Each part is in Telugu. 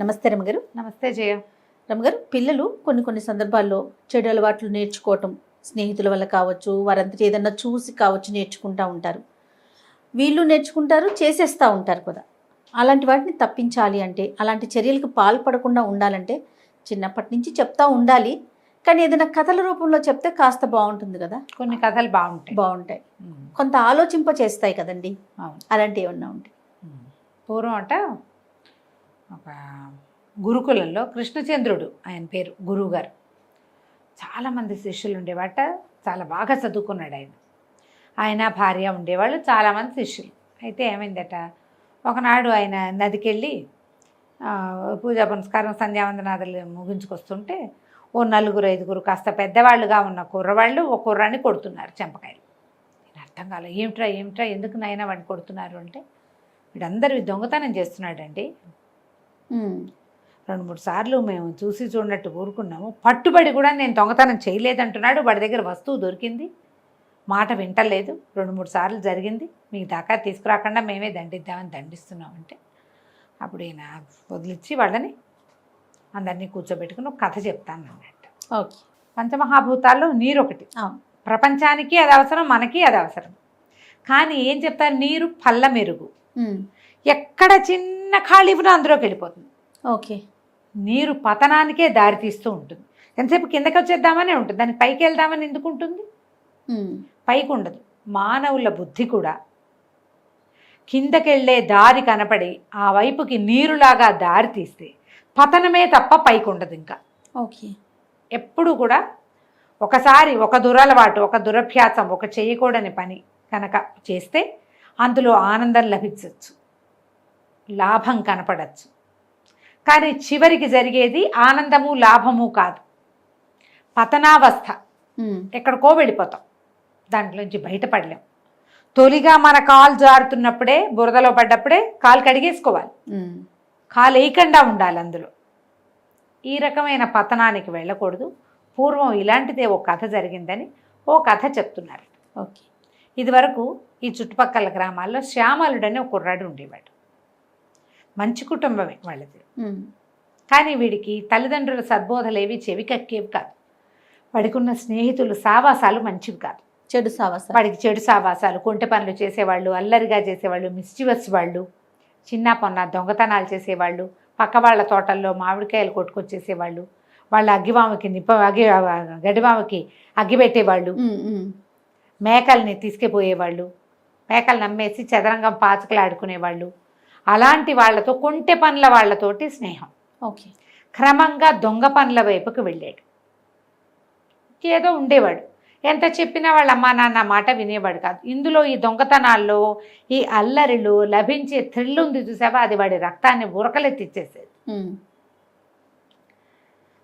నమస్తే రమగారు. నమస్తే జయ. రమగారు, పిల్లలు కొన్ని సందర్భాల్లో చెడు అలవాట్లు నేర్చుకోవటం స్నేహితుల వల్ల కావచ్చు, వారంతటి ఏదన్నా చూసి కావచ్చు నేర్చుకుంటూ ఉంటారు. వీళ్ళు నేర్చుకుంటారు, చేసేస్తూ ఉంటారు కదా. అలాంటి వాటిని తప్పించాలి అంటే, అలాంటి చర్యలకు పాల్పడకుండా ఉండాలంటే చిన్నప్పటి నుంచి చెప్తా ఉండాలి. కానీ ఏదైనా కథల రూపంలో చెప్తే కాస్త బాగుంటుంది కదా. కొన్ని కథలు బాగుంటాయి, కొంత ఆలోచింప చేస్తాయి కదండి. అలాంటివి ఏమన్నా ఉంటాయి. పూర్వం అంట ఒక గురుకులంలో కృష్ణచంద్రుడు ఆయన పేరు, గురువుగారు. చాలామంది శిష్యులు ఉండేవాట. చాలా బాగా చదువుకున్నాడు ఆయన భార్య ఉండేవాళ్ళు, చాలామంది శిష్యులు. అయితే ఏమైందట, ఒకనాడు ఆయన నదికి వెళ్ళి పూజా పునస్కారం సంధ్యావందనాదులు ముగించుకొస్తుంటే ఓ 4-5 కాస్త పెద్దవాళ్ళుగా ఉన్న కుర్రవాళ్ళు ఓ కుర్రాన్ని కొడుతున్నారు చెంపకాయలు. నేను అర్థం కాలే, ఏమిట్రా ఎందుకు నాయనా వాడిని కొడుతున్నారు అంటే, వీడందరూ దొంగతనం చేస్తున్నాడండి. 2-3 సార్లు మేము చూసి చూడనట్టు ఊరుకున్నాము, పట్టుబడి కూడా నేను దొంగతనం చేయలేదంటున్నాడు. వాడి దగ్గర వస్తువు దొరికింది, మాట వింటలేదు, 2-3 సార్లు జరిగింది, మీకు దాకా తీసుకురాకుండా మేమే దండిద్దామని దండిస్తున్నామంటే అప్పుడు ఈయన వదిలిచ్చి వాళ్ళని అందరినీ కూర్చోబెట్టుకుని ఒక కథ చెప్తాను అన్నట్టు. ఓకే. పంచమహాభూతాల్లో నీరు ఒకటి. ప్రపంచానికి అది అవసరం, మనకి అది అవసరం. కానీ ఏం చెప్తారు, నీరు పల్ల మెరుగు. ఎక్కడ చిన్న ఖాళీ ఉన్నా అందులోకి వెళ్ళిపోతుంది. ఓకే. నీరు పతనానికే దారి తీస్తూ ఉంటుంది. ఎంతసేపు కిందకి వచ్చేద్దామనే ఉంటుంది, దానికి పైకి వెళ్దామని ఎందుకు ఉంటుంది? పైకి ఉండదు. మానవుల బుద్ధి కూడా కిందకెళ్ళే దారి కనపడి ఆ వైపుకి నీరులాగా దారి తీస్తే పతనమే తప్ప పైకి ఉండదు ఇంకా. ఓకే. ఎప్పుడు కూడా ఒకసారి ఒక దురలవాటు, ఒక దురభ్యాసం, ఒక చేయకూడని పని కనుక చేస్తే అందులో ఆనందం లభించవచ్చు, లాభం కనపడచ్చు. కానీ చివరికి జరిగేది ఆనందము లాభము కాదు, పతనావస్థ. ఎక్కడికో వెళ్ళిపోతాం, దాంట్లోంచి బయటపడలేం. తొలిగా మన కాలు జారుతున్నప్పుడే, బురదలో పడ్డప్పుడే కాలు కడిగేసుకోవాలి, కాలు వేయకుండా ఉండాలి అందులో. ఈ రకమైన పతనానికి వెళ్ళకూడదు. పూర్వం ఇలాంటిదే ఓ కథ జరిగిందని ఓ కథ చెప్తున్నారు. ఓకే. ఇదివరకు ఈ చుట్టుపక్కల గ్రామాల్లో శ్యామలుడని ఒక కుర్రాడు ఉండేవాడు. మంచి కుటుంబమే వాళ్ళది. కానీ వీడికి తల్లిదండ్రుల సద్బోధలేవి చెవికక్కేవి కాదు. వాడికి ఉన్న స్నేహితులు సావాసాలు మంచివి కాదు, చెడు సావాసాలు. వాడికి చెడు సావాసాలు, కొంటె పనులు చేసేవాళ్ళు, అల్లరిగా చేసేవాళ్ళు, మిస్చివస్ వాళ్ళు, చిన్న పొన్న దొంగతనాలు చేసేవాళ్ళు, పక్క వాళ్ళ తోటల్లో మామిడికాయలు కొట్టుకొచ్చేసేవాళ్ళు, వాళ్ళ అగ్గివాముకి గడివాముకి అగ్గి పెట్టేవాళ్ళు, మేకల్ని తీసుకుపోయేవాళ్ళు, మేకలు నమ్మేసి చదరంగం పాచకలు ఆడుకునేవాళ్ళు. అలాంటి వాళ్ళతో, కొంటె పనుల వాళ్ళతోటి స్నేహం. ఓకే. క్రమంగా దొంగ పనుల వైపుకి వెళ్ళాడు. ఏదో ఉండేవాడు, ఎంత చెప్పినా వాళ్ళ అమ్మా నాన్న మాట వినేవాడు కాదు. ఇందులో ఈ దొంగతనాల్లో, ఈ అల్లరిలో లభించే థ్రిల్ ఉంది చూసావా, అది వాడి రక్తాన్ని ఉరకలెత్తిచ్చేసేది.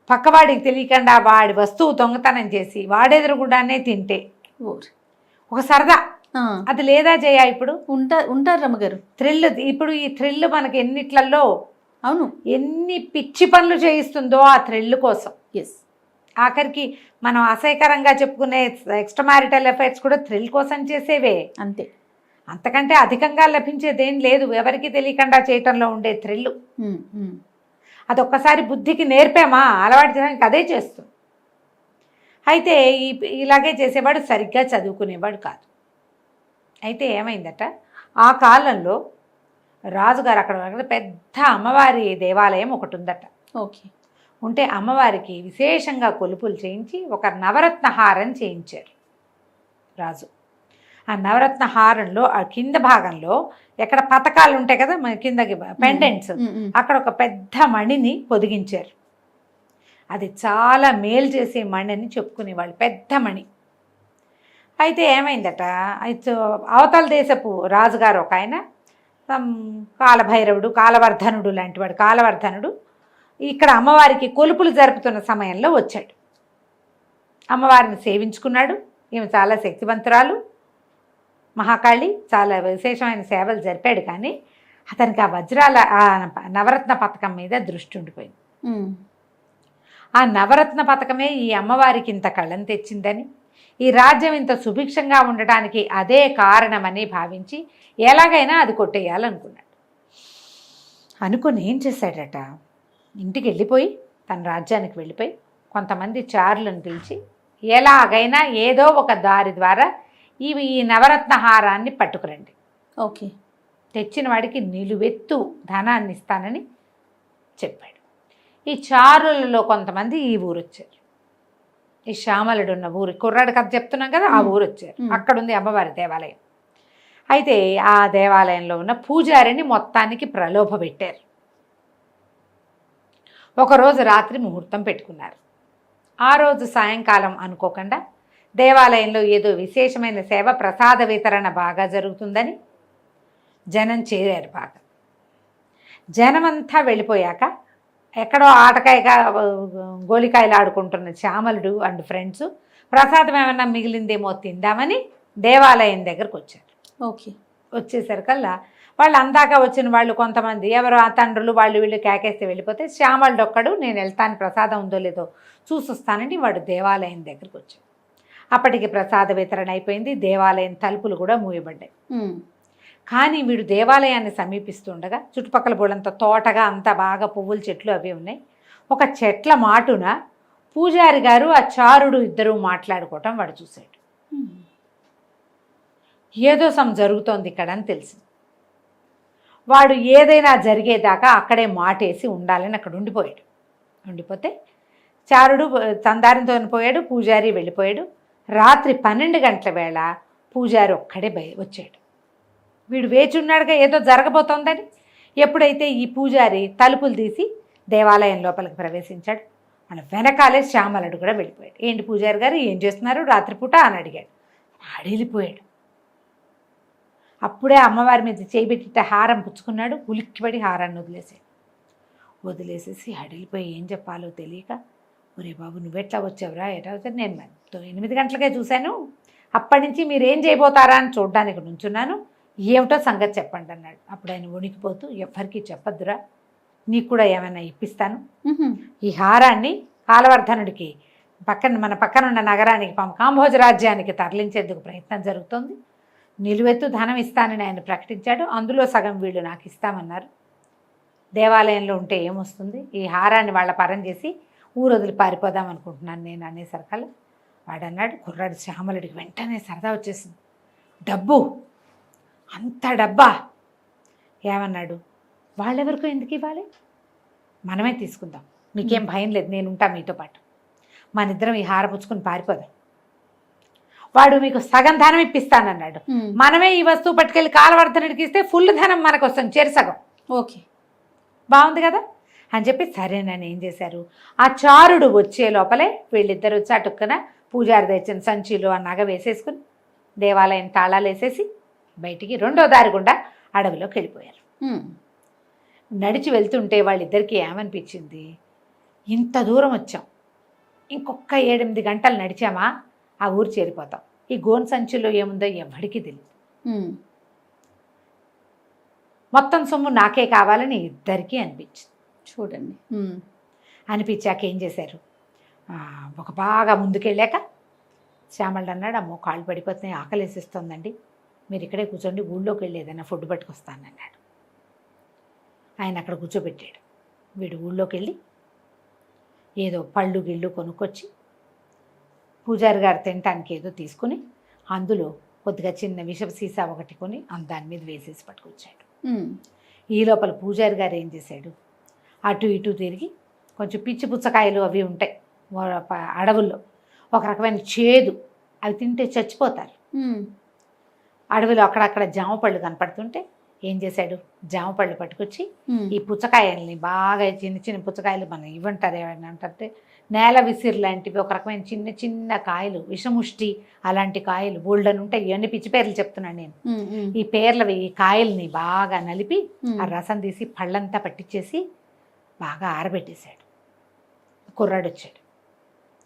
పక్కవాడికి తెలియకుండా వాడి వస్తువు దొంగతనం చేసి వాడెదురుగుడానే తింటే ఒక సరదా. అది లేదా జయ ఇప్పుడు ఉంటారు రమ్మగారు. థ్రిల్, ఇప్పుడు ఈ థ్రిల్ మనకి ఎన్నిట్లలో, అవును, ఎన్ని పిచ్చి పనులు చేయిస్తుందో ఆ థ్రిల్ కోసం. ఎస్. ఆఖరికి మనం అసహ్యకరంగా చెప్పుకునే ఎక్స్ట్రా మ్యారిటల్ ఎఫైర్స్ కూడా థ్రిల్ కోసం చేసేవే. అంతే, అంతకంటే అధికంగా లభించేదేం లేదు ఎవరికి తెలియకుండా చేయటంలో ఉండే థ్రిల్. అదొక్కసారి బుద్ధికి నేర్పామా, అలవాటు చేయడానికి అదే చేస్తుంది. అయితే ఇలాగే చేసేవాడు సరిగ్గా చదువుకునేవాడు కాదు. అయితే ఏమైందట, ఆ కాలంలో రాజుగారు అక్కడ పెద్ద అమ్మవారి దేవాలయం ఒకటి ఉందట. ఓకే. ఉంటే అమ్మవారికి విశేషంగా కొలుపులు చేయించి ఒక నవరత్న హారం చేయించారు రాజు. ఆ నవరత్న హారంలో ఆ కింద భాగంలో ఎక్కడ పతకాలు ఉంటాయి కదా, కిందకి పెండెంట్స్, అక్కడ ఒక పెద్ద మణిని పొదిగించారు. అది చాలా మేలు చేసే మణి అని చెప్పుకునేవాళ్ళు, పెద్ద మణి. అయితే ఏమైందట, అవతల దేశపు రాజుగారు ఒక ఆయన, కాలభైరవుడు, కాలవర్ధనుడు లాంటివాడు, కాలవర్ధనుడు ఇక్కడ అమ్మవారికి కొలుపులు జరుపుతున్న సమయంలో వచ్చాడు. అమ్మవారిని సేవించుకున్నాడు. ఈమె చాలా శక్తివంతురాలు, మహాకాళి, చాలా విశేషమైన సేవలు జరిపాడు. కానీ అతనికి ఆ వజ్రాల, ఆ నవరత్న పథకం మీద దృష్టి ఉండిపోయింది. ఆ నవరత్న పథకమే ఈ అమ్మవారికి ఇంత కళం తెచ్చిందని, ఈ రాజ్యం ఇంత సుభిక్షంగా ఉండటానికి అదే కారణమని భావించి ఎలాగైనా అది కొట్టేయాలనుకున్నాడు. అనుకుని ఏం చేశాడట, ఇంటికి వెళ్ళిపోయి తన రాజ్యానికి వెళ్ళిపోయి కొంతమంది చారులను పిలిచి ఎలాగైనా ఏదో ఒక దారి ద్వారా ఈ నవరత్న హారాన్ని పట్టుకురండి, ఓకే. తెచ్చిన వాడికి నిలువెత్తు ధనాన్ని ఇస్తానని చెప్పాడు. ఈ చారులలో కొంతమంది ఈ ఊరు వచ్చారు. ఈ శ్యామలుడు ఉన్న ఊరు, కుర్రాడు కథ చెప్తున్నాం కదా, ఆ ఊరు వచ్చారు. అక్కడ ఉంది అమ్మవారి దేవాలయం. అయితే ఆ దేవాలయంలో ఉన్న పూజారిని మొత్తానికి ప్రలోభ పెట్టారు. ఒకరోజు రాత్రి ముహూర్తం పెట్టుకున్నారు. ఆ రోజు సాయంకాలం అనుకోకుండా దేవాలయంలో ఏదో విశేషమైన సేవ, ప్రసాద వితరణ బాగా జరుగుతుందని జనం చేరారు. బాగా జనమంతా వెళ్ళిపోయాక ఎక్కడో ఆటకాయగా గోలికాయలు ఆడుకుంటున్న శ్యామలుడు అండ్ ఫ్రెండ్స్ ప్రసాదం ఏమన్నా మిగిలిందేమో తిందామని దేవాలయం దగ్గరకు వచ్చారు. ఓకే. వచ్చేసరికల్లా వాళ్ళు అందాక వచ్చిన వాళ్ళు కొంతమంది ఎవరో ఆ తండ్రులు వాళ్ళు వీళ్ళు కేకేస్తే వెళ్ళిపోతే శ్యామలుడు ఒక్కడు నేను వెళ్తాను, ప్రసాదం ఉందో లేదో చూసొస్తానని వాడు దేవాలయం దగ్గరకు వచ్చాడు. అప్పటికి ప్రసాద వితరణ అయిపోయింది. దేవాలయం తలుపులు కూడా మూయబడ్డాయి. కానీ వీడు దేవాలయాన్ని సమీపిస్తుండగా చుట్టుపక్కల బోళ్ళంత తోటగా అంత బాగా పువ్వుల చెట్లు అవి ఉన్నాయి. ఒక చెట్ల మాటున పూజారి గారు ఆ చారుడు ఇద్దరూ మాట్లాడుకోవటం వాడు చూశాడు. ఏదో జరుగుతోంది ఇక్కడ అని తెలిసింది. వాడు ఏదైనా జరిగేదాకా అక్కడే మాటేసి ఉండాలని అక్కడ ఉండిపోయాడు. ఉండిపోతే చారుడు తందారితో పోయాడు, పూజారి వెళ్ళిపోయాడు. రాత్రి 12 గంటల వేళ పూజారి ఒక్కడే వచ్చాడు. వీడు వేచున్నాడుగా ఏదో జరగబోతోందని. ఎప్పుడైతే ఈ పూజారి తలుపులు తీసి దేవాలయం లోపలికి ప్రవేశించాడు, మన వెనకాలే శ్యామలుడు కూడా వెళ్ళిపోయాడు. ఏంటి పూజారి గారు ఏం చేస్తున్నారు రాత్రిపూట అని అడిగాడు. అడిగిపోయాడు. అప్పుడే అమ్మవారి మీద చేయిబెట్టి హారం పుచ్చుకున్నాడు. ఉలిక్కిపడి హారాన్ని వదిలేసేసి అడిగిపోయి ఏం చెప్పాలో తెలియక, ఒరే బాబు నువ్వెట్లా వచ్చావురా, ఎట్లా వచ్చావు, నేను 8 గంటలకే చూశాను, అప్పటి నుంచి మీరు ఏం చేయబోతారా అని చూడడానికి నుంచున్నాను, ఏమిటో సంగతి చెప్పండి అన్నాడు. అప్పుడు ఆయన వణికిపోతూ ఎవ్వరికీ చెప్పద్దురా, నీకు కూడా ఏమైనా ఇప్పిస్తాను, ఈ హారాన్ని కాలవర్ధనుడికి మన పక్కనున్న నగరానికి కాంభోజ రాజ్యానికి తరలించేందుకు ప్రయత్నం జరుగుతోంది, నిలువెత్తు ధనం ఇస్తానని ఆయన ప్రకటించాడు, అందులో సగం వీళ్ళు నాకు ఇస్తామన్నారు. దేవాలయంలో ఉంటే ఏమొస్తుంది, ఈ హారాన్ని వాళ్ళ పరం చేసి ఊరు వదిలి పారిపోదాం అనుకుంటున్నాను నేను అనేసరికల్లా వాడు అన్నాడు, కుర్రాడు శ్యామలుడికి వెంటనే సరదా వచ్చేసింది. డబ్బు, అంత డబ్బా, ఏమన్నాడు, వాళ్ళెవరికో ఎందుకు ఇవ్వాలి, మనమే తీసుకుందాం, మీకేం భయం లేదు, నేను ఉంటా మీతో పాటు, మన ఇద్దరం ఈ హార పుచ్చుకుని పారిపోదాం, వాడు మీకు సగం ధనం ఇప్పిస్తానన్నాడు, మనమే ఈ వస్తువు పట్టుకెళ్ళి కాలవర్ధనుడికి ఇస్తే ఫుల్ ధనం మనకు వస్తుంది, చెరిసగం. ఓకే, బాగుంది కదా అని చెప్పి సరేనని ఏం చేశారు, ఆ చారుడు వచ్చే లోపలే వీళ్ళిద్దరు వచ్చి అటుక్కన పూజారి తెచ్చిన సంచిలో ఆ నగ వేసేసుకుని దేవాలయం తాళాలు వేసేసి బయటికి రెండో దారి గుండా అడవిలోకి వెళ్ళిపోయారు. నడిచి వెళ్తుంటే వాళ్ళిద్దరికీ ఏమనిపించింది, ఇంత దూరం వచ్చాం, ఇంకొక 7-8 గంటలు నడిచామా ఆ ఊరు చేరిపోతాం, ఈ గోన్ సంచిలో ఏముందో ఎవడికి తెలియదు, మొత్తం సొమ్ము నాకే కావాలని ఇద్దరికీ అనిపించింది. చూడండి, అనిపించాక ఏం చేశారు, ఒక బాగా ముందుకెళ్ళాక శ్యామలుడు అన్నాడు, అమ్మో కాళ్ళు పడిపోతున్నాయి, ఆకలేసిస్తుందండి, మీరు ఇక్కడే కూర్చోండి, ఊళ్ళోకి వెళ్ళి ఏదైనా ఫుడ్ పట్టుకొస్తానన్నాడు. ఆయన అక్కడ కూర్చోబెట్టాడు. వీడు ఊళ్ళోకి వెళ్ళి ఏదో పళ్ళు గిళ్ళు కొనుక్కొచ్చి పూజారి గారు తినటానికి ఏదో తీసుకుని అందులో కొద్దిగా చిన్న విషపు సీసా ఒకటి కొని దాని మీద వేసేసి పట్టుకొచ్చాడు. ఈ లోపల పూజారి గారు ఏం చేశాడు, అటు ఇటు తిరిగి కొంచెం పిచ్చి పుచ్చకాయలు అవి ఉంటాయి అడవుల్లో, ఒక రకమైన చేదు, అవి తింటే చచ్చిపోతారు. అడవిలో అక్కడక్కడ జామ పళ్ళు కనపడుతుంటే ఏం చేశాడు, జామ పళ్ళు పట్టుకొచ్చి ఈ పుచ్చకాయల్ని బాగా చిన్న చిన్న పుచ్చకాయలు మనం ఇవ్వంటారు ఏమైనా అంటే నేల విసిరి లాంటివి, ఒక రకమైన చిన్న చిన్న కాయలు, విషముష్టి అలాంటి కాయలు బోల్డన్ ఉంటాయి. ఇవన్నీ పిచ్చి పేర్లు చెప్తున్నాను నేను. ఈ పేర్లవి ఈ కాయల్ని బాగా నలిపి ఆ రసం తీసి పళ్ళంతా పట్టించేసి బాగా ఆరబెట్టేశాడు. కుర్రాడు వచ్చాడు,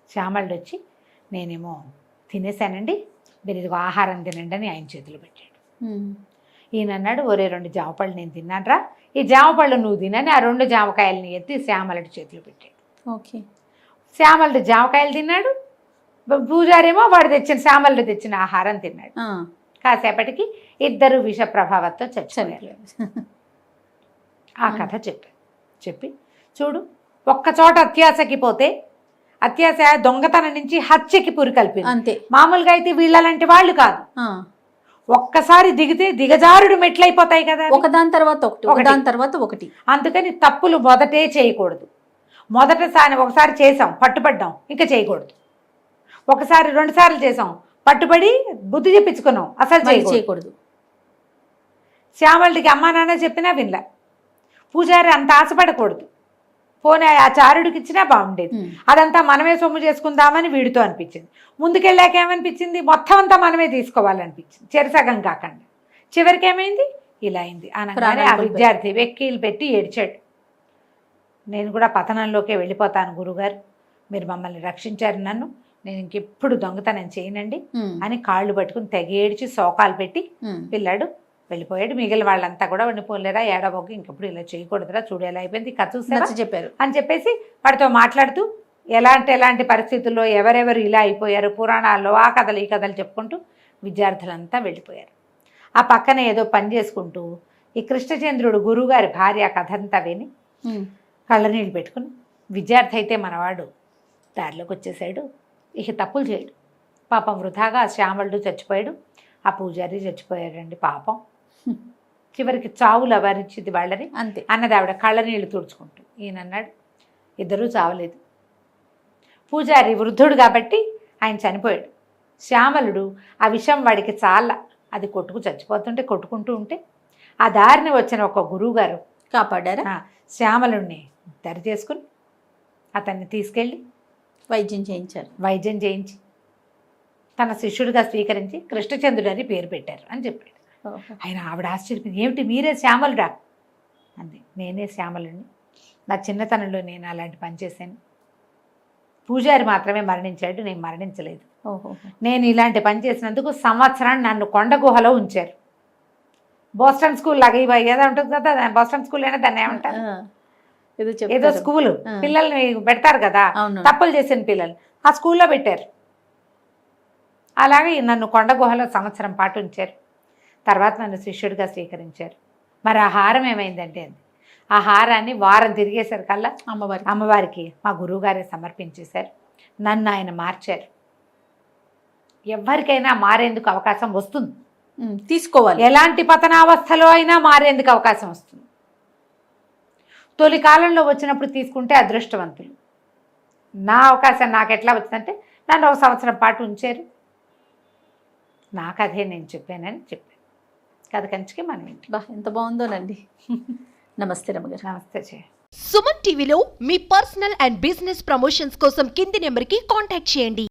శ్యామలుడు వచ్చి నేనేమో తినేశానండి, మీరు ఇదిగో ఆహారం తినండి అని ఆయన చేతులు పెట్టాడు. ఈయన అన్నాడు, ఒరే 2 జామపళ్ళు నేను తిన్నానరా, ఈ జామపళ్ళు నువ్వు తినని ఆ 2 జామకాయలని ఎత్తి శ్యామలుడి చేతులు పెట్టాడు. ఓకే, శ్యామలుడు జామకాయలు తిన్నాడు, పూజారేమో వాడు తెచ్చిన శ్యామలుడు తెచ్చిన ఆహారం తిన్నాడు. కాసేపటికి ఇద్దరు విష ప్రభావంతో చచ్చిపోయారు. ఆ కథ చెప్పి చూడు, ఒక్క చోట అత్యాశకి పోతే అత్యాశ దొంగతనం నుంచి హత్యకి పురికల్పింది. అంతే. మామూలుగా అయితే వీళ్ళలాంటి వాళ్ళు కాదు, ఆ, ఒక్కసారి దిగితే దిగజారుడు మెట్లయిపోతాయి కదా, ఒకదాని తర్వాత ఒకటి, ఒకదాని తర్వాత ఒకటి. అందుకని తప్పులు మొదటే చేయకూడదు. ఒకసారి చేసాం, పట్టుబడ్డాం, ఇంకా చేయకూడదు. ఒకసారి 2 సార్లు చేసాం, పట్టుబడి బుద్ధి చెప్పించుకున్నాం, అసలు చేయకూడదు. శ్యామళుడికి అమ్మా నాన్న చెప్పినా వినలే. పూజారి అంత ఆశపడకూడదు, పోనీ ఆ చారుడికి ఇచ్చినా బాగుండేది. అదంతా మనమే సొమ్ము చేసుకుందామని వీడితో అనిపించింది. ముందుకెళ్ళాక ఏమనిపించింది, మొత్తం అంతా మనమే తీసుకోవాలనిపించింది, చెరసగం కాకుండా. చివరికి ఏమైంది, ఇలా అయింది. అనగానే ఆ విద్యార్థి వెక్కిలు పెట్టి ఏడ్చాడు. నేను కూడా పతనంలోకే వెళ్ళిపోతాను గురుగారు, మీరు మమ్మల్ని రక్షించారు, నన్ను నేను ఇంకెప్పుడు దొంగతనం చేయనండి అని కాళ్ళు పట్టుకుని తెగ ఏడ్చి శోకాలు పెట్టి పిల్లాడు వెళ్ళిపోయాడు. మిగిలిన వాళ్ళంతా కూడా వాడిని పోలేరా, ఏడబోకి ఇంకెప్పుడు ఇలా చేయకూడదురా, చూడు ఎలా అయిపోయింది, కథ చూసారా చెప్పారు అని చెప్పేసి వాడితో మాట్లాడుతూ ఎలాంటి పరిస్థితుల్లో ఎవరెవరు ఇలా అయిపోయారు, పురాణాల్లో ఆ కథలు ఈ కథలు చెప్పుకుంటూ విద్యార్థులంతా వెళ్ళిపోయారు. ఆ పక్కన ఏదో పని చేసుకుంటూ ఈ కృష్ణచంద్రుడు గురువుగారి భార్య కథ అంతా విని కళ్ళనీళ్ళు పెట్టుకుని, విద్యార్థి అయితే మనవాడు దారిలోకి వచ్చేసాడు, ఇక తప్పులు చేయడు, పాపం వృధాగా శ్యామలుడు చచ్చిపోయాడు, ఆ పూజారి చచ్చిపోయాడండి పాపం, చివరికి చావులు అవరించింది వాళ్ళని అంతే అన్నది ఆవిడ కళ్ళనీళ్ళు తుడుచుకుంటూ. ఈయన అన్నాడు, ఇద్దరూ చావలేదు, పూజారి వృద్ధుడు కాబట్టి ఆయన చనిపోయాడు, శ్యామలుడు ఆ విషయం వాడికి చాలా, అది కొట్టుకుంటూ ఉంటే ఆ దారిని వచ్చిన ఒక గురువుగారు కాపాడారా, శ్యామలుడిని దరి చేసుకుని అతన్ని తీసుకెళ్ళి వైద్యం చేయించి తన శిష్యుడిగా స్వీకరించి కృష్ణచంద్రుడు అని పేరు పెట్టారు అని చెప్పాడు. ఆయన ఆవిడ ఆశ్చర్యపోయింది, ఏమిటి మీరే శ్యామలుడా అంది. నేనే శ్యామలుడిని, నా చిన్నతనంలో నేను అలాంటి పని చేశాను, పూజారి మాత్రమే మరణించాడు, నేను మరణించలేదు. నేను ఇలాంటి పని చేసినందుకు సంవత్సరాన్ని నన్ను కొండ గుహలో ఉంచారు. బోస్టన్ స్కూల్ లాగా ఏదో ఉంటుంది కదా, బోస్టన్ స్కూల్ అయినా దాన్ని ఏమంటారు, ఏదో స్కూల్ పిల్లల్ని పెడతారు కదా, తప్పులు చేసిన పిల్లలు, ఆ స్కూల్లో పెట్టారు. అలాగే నన్ను కొండ గుహలో సంవత్సరం పాటు ఉంచారు. తర్వాత నన్ను శిష్యుడిగా స్వీకరించారు. మరి ఆ హారం ఏమైందంటే అంది, ఆ హారాన్ని వారం తిరిగేసరికల్లా అమ్మవారికి మా గురువుగారే సమర్పించేశారు. నన్ను ఆయన మార్చారు. ఎవరికైనా మారేందుకు అవకాశం వస్తుంది, తీసుకోవాలి. ఎలాంటి పతనావస్థలో అయినా మారేందుకు అవకాశం వస్తుంది. తొలి కాలంలో వచ్చినప్పుడు తీసుకుంటే అదృష్టవంతులు. నా అవకాశం నాకు ఎట్లా వచ్చిందంటే నన్ను 1 సంవత్సరం పాటు ఉంచారు, నాకు అదే నేను చెప్పానని చెప్పాను. కథ కంచికి మనం ఇంటి. ఎంత బాగుందోనండి. నమస్తే రమ్మగారు. నమస్తే జయ. సుమన్ టీవీలో మీ పర్సనల్ అండ్ బిజినెస్ ప్రమోషన్స్ కోసం కింది నెంబర్కి కాంటాక్ట్ చేయండి.